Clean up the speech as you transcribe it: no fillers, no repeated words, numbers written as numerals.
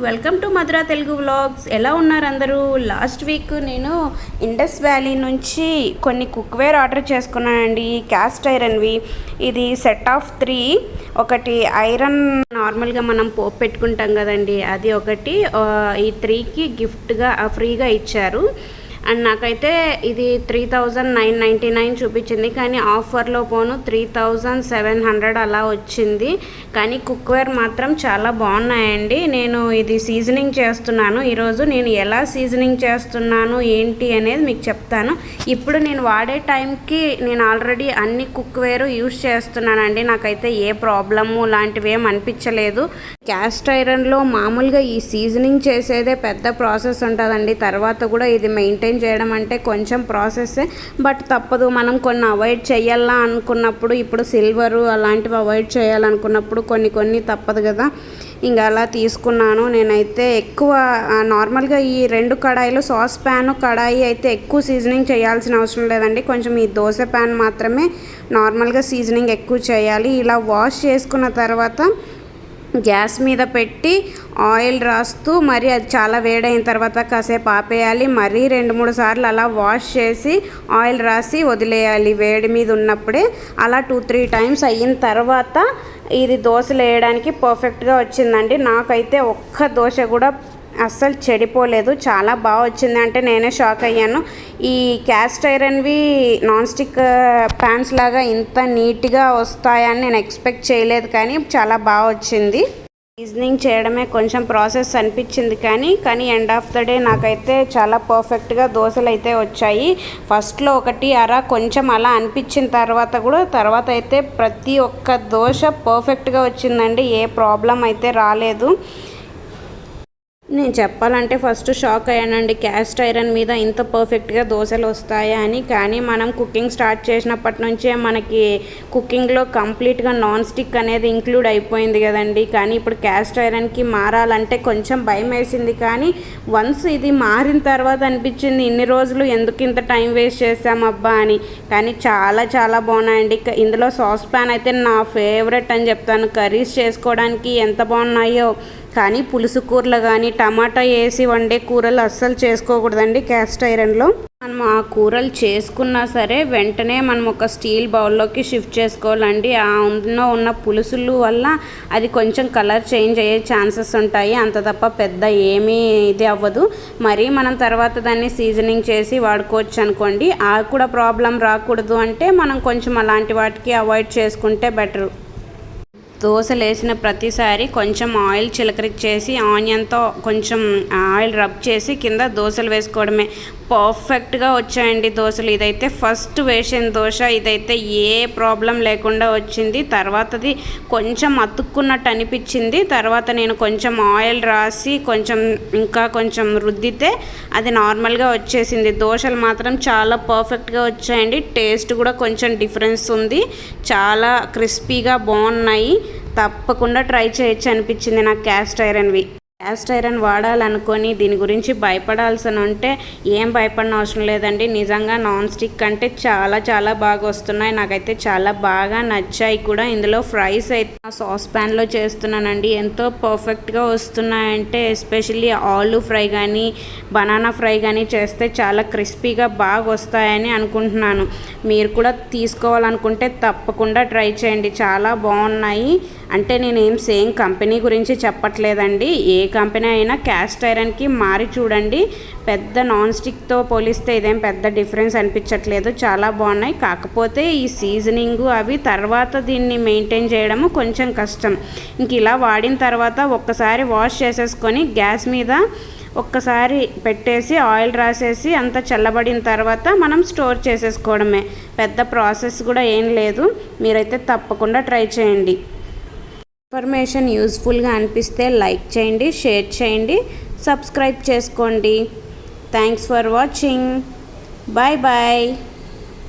Welcome to Madhura Telugu vlogs. ఎలా ఉన్నారు అందరూ? లాస్ట్ వీక్ నేను ఇండస్ వ్యాలీ నుంచి కొన్ని కుక్వేర్ ఆర్డర్ చేసుకున్నానండి, క్యాస్ట్ ఐరన్వి. ఇది సెట్ ఆఫ్ 3, ఒకటి ఐరన్ నార్మల్గా మనం పోపు పెట్టుకుంటాం కదండి, అది ఒకటి. ఈ 3కి గిఫ్ట్గా ఫ్రీగా ఇచ్చారు. అండ్ నాకైతే ఇది 3999 చూపించింది, కానీ ఆఫర్లో పోను 3700 అలా వచ్చింది. కానీ కుక్వేర్ మాత్రం చాలా బాగున్నాయండి. నేను ఇది సీజనింగ్ చేస్తున్నాను ఈరోజు. నేను ఎలా సీజనింగ్ చేస్తున్నాను ఏంటి అనేది మీకు చెప్తాను. ఇప్పుడు నేను వాడే టైంకి నేను ఆల్రెడీ అన్ని కుక్వేర్ యూస్ చేస్తున్నానండి. నాకైతే ఏ ప్రాబ్లము లాంటివి ఏం అనిపించలేదు. క్యాస్ట్ ఐరన్లో మామూలుగా ఈ సీజనింగ్ చేసేదే పెద్ద ప్రాసెస్ ఉంటుందండి. తర్వాత కూడా ఇది మెయింటైన్ చేయడం అంటే కొంచెం ప్రాసెస్సే, బట్ తప్పదు. మనం కొన్ని అవాయిడ్ చేయాలా అనుకున్నప్పుడు, ఇప్పుడు సిల్వరు అలాంటివి అవాయిడ్ చేయాలనుకున్నప్పుడు కొన్ని తప్పదు కదా. ఇంకా అలా తీసుకున్నాను. నేనైతే ఎక్కువ నార్మల్గా ఈ 2 కడాయిలు, సాస్ ప్యాన్ కడాయి అయితే ఎక్కువ సీజనింగ్ చేయాల్సిన అవసరం లేదండి. కొంచెం ఈ దోశ ప్యాన్ మాత్రమే నార్మల్గా సీజనింగ్ ఎక్కువ చేయాలి. ఇలా వాష్ చేసుకున్న తర్వాత గ్యాస్ మీద పెట్టి ఆయిల్ రాస్తూ, మరి అది చాలా వేడైన తర్వాత కాసేపు ఆపేయాలి. మరీ 2-3 సార్లు అలా వాష్ చేసి ఆయిల్ రాసి వదిలేయాలి వేడి మీద ఉన్నప్పుడే. అలా 2-3 టైమ్స్ అయిన తర్వాత ఇది దోశలు వేయడానికి పర్ఫెక్ట్గా వచ్చిందండి. నాకైతే ఒక్క దోశ కూడా అస్సలు చెడిపోలేదు, చాలా బాగా వచ్చింది. అంటే నేనే షాక్ అయ్యాను. ఈ క్యాస్ట్ ఐరన్వి నాన్ స్టిక్ ప్యాన్స్ లాగా ఇంత నీట్గా వస్తాయని నేను ఎక్స్పెక్ట్ చేయలేదు, కానీ చాలా బాగా వచ్చింది. సీజనింగ్ చేయడమే కొంచెం ప్రాసెస్ అనిపించింది, కానీ ఎండ్ ఆఫ్ ద డే నాకైతే చాలా పర్ఫెక్ట్గా దోశలు అయితే వచ్చాయి. ఫస్ట్లో ఒకటి అరా కొంచెం అలా అనిపించిన తర్వాత అయితే ప్రతి ఒక్క దోశ పర్ఫెక్ట్గా వచ్చిందండి. ఏ ప్రాబ్లం అయితే రాలేదు. నేను చెప్పాలంటే ఫస్ట్ షాక్ అయ్యానండి, క్యాస్ట్ ఐరన్ మీద ఇంత పర్ఫెక్ట్గా దోశలు వస్తాయా అని. కానీ మనం కుకింగ్ స్టార్ట్ చేసినప్పటి నుంచే మనకి కుకింగ్లో కంప్లీట్గా నాన్ స్టిక్ అనేది ఇంక్లూడ్ అయిపోయింది కదండి. కానీ ఇప్పుడు క్యాస్ట్ ఐరన్కి మారాలంటే కొంచెం భయం వేసింది. కానీ వన్స్ ఇది మారిన తర్వాత అనిపించింది, ఇన్ని రోజులు ఎందుకు ఇంత టైం వేస్ట్ చేసామబ్బా అని. కానీ చాలా బాగున్నాయండి. ఇందులో సాస్ ప్యాన్ అయితే నా ఫేవరెట్ అని చెప్తాను. కర్రీస్ చేసుకోవడానికి ఎంత బాగున్నాయో. కానీ పులుసు కూరలు కానీ టమాటా వేసి వండే కూరలు అస్సలు చేసుకోకూడదండి క్యాస్ట్ ఐరన్లో. మనం ఆ కూరలు చేసుకున్నా సరే వెంటనే మనం ఒక స్టీల్ బౌల్లోకి షిఫ్ట్ చేసుకోవాలండి. ఆ అందులో ఉన్న పులుసులు వల్ల అది కొంచెం కలర్ చేంజ్ అయ్యే ఛాన్సెస్ ఉంటాయి, అంత తప్ప పెద్ద ఏమీ ఇది అవ్వదు. మరి మనం తర్వాత దాన్ని సీజనింగ్ చేసి వాడుకోవచ్చు అనుకోండి. ఆ కూడా ప్రాబ్లం రాకూడదు అంటే మనం కొంచెం అలాంటి వాటికి అవాయిడ్ చేసుకుంటే బెటరు. దోశలు వేసిన ప్రతిసారి కొంచెం ఆయిల్ చిలకరించేసి ఆనియన్తో కొంచెం ఆయిల్ రబ్ చేసి కింద దోశలు వేసుకోవడమే. పర్ఫెక్ట్గా వచ్చాయండి దోశలు. ఇదైతే ఫస్ట్ వేసిన దోశ, ఇదైతే ఏ ప్రాబ్లం లేకుండా వచ్చింది. తర్వాతది కొంచెం అతుక్కున్నట్టు అనిపించింది. తర్వాత నేను కొంచెం ఆయిల్ రాసి ఇంకా కొంచెం రుద్దితే అది నార్మల్గా వచ్చేసింది. దోశలు మాత్రం చాలా పర్ఫెక్ట్గా వచ్చాయండి. టేస్ట్ కూడా కొంచెం డిఫరెన్స్ ఉంది, చాలా క్రిస్పీగా బాగున్నాయి. తప్పకుండా ట్రై చేయొచ్చు అనిపించింది నాకు క్యాస్ట్ ఐరన్వి. క్యాస్ట్ ఐరన్ వాడాలనుకొని దీని గురించి భయపడాల్సిన ఉంటే ఏం భయపడిన అవసరం లేదండి. నిజంగా నాన్ స్టిక్ అంటే చాలా బాగా వస్తున్నాయి. నాకైతే చాలా బాగా నచ్చాయి కూడా. ఇందులో ఫ్రైస్ అయితే సాస్ ప్యాన్లో చేస్తున్నానండి, ఎంతో పర్ఫెక్ట్గా వస్తున్నాయంటే ఎస్పెషల్లీ ఆలూ ఫ్రై కానీ బనానా ఫ్రై కానీ చేస్తే చాలా క్రిస్పీగా బాగా వస్తాయని అనుకుంటున్నాను. మీరు కూడా తీసుకోవాలనుకుంటే తప్పకుండా ట్రై చేయండి, చాలా బాగున్నాయి. అంటే నేనేం సేమ్ కంపెనీ గురించి చెప్పట్లేదండి. ఏ కంపెనీ అయినా క్యాస్ట్ ఐరన్కి మారి చూడండి. పెద్ద నాన్ స్టిక్తో పోలిస్తే ఇదేం పెద్ద డిఫరెన్స్ అనిపించట్లేదు, చాలా బాగున్నాయి. కాకపోతే ఈ సీజనింగు అవి తర్వాత దీన్ని మెయింటైన్ చేయడము కొంచెం కష్టం. ఇంక ఇలా వాడిన తర్వాత ఒక్కసారి వాష్ చేసేసుకొని గ్యాస్ మీద ఒక్కసారి పెట్టేసి ఆయిల్ రాసేసి అంతా చల్లబడిన తర్వాత మనం స్టోర్ చేసేసుకోవడమే. పెద్ద ప్రాసెస్ కూడా ఏం లేదు. మీరైతే తప్పకుండా ట్రై చేయండి. ఇన్ఫర్మేషన్ యూస్ఫుల్గా అనిపిస్తే లైక్ చేయండి, షేర్ చేయండి, సబ్స్క్రైబ్ చేసుకోండి. Thanks for watching. బాయ్.